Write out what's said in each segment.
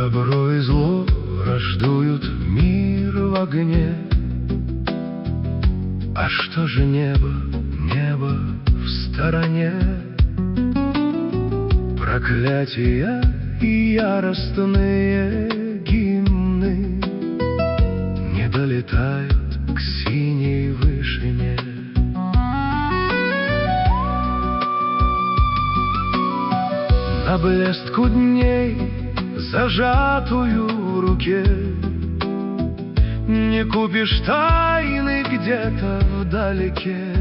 Добро и зло враждуют мир в огне. А что же небо, небо в стороне? Проклятия и яростные гимны не долетают к синей вышине. На блестку дней, зажатую в руке, не купишь тайны где-то вдалеке.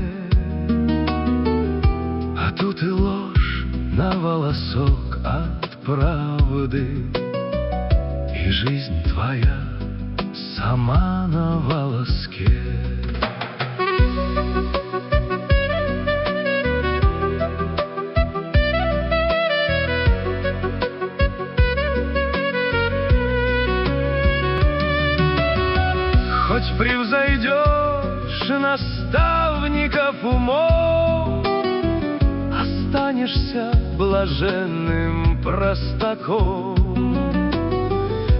А тут и ложь на волосок от правды, и жизнь твоя сама на волоске. Хоть превзойдешь наставников умов, останешься блаженным простаком.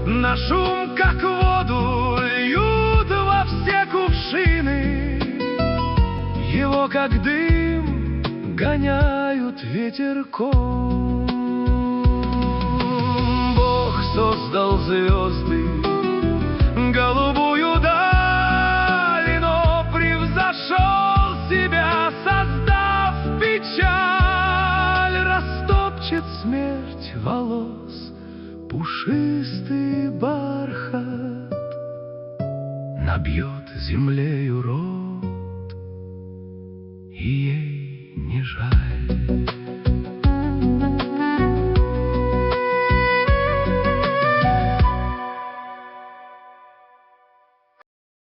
На шум, как воду, льют во все кувшины, его, как дым, гоняют ветерком. Бог создал звезды, голубую даль, но превзошел себя, создав печаль. Растопчет смерть волос пушистый бархат, набьет землею рот, и ей не жаль.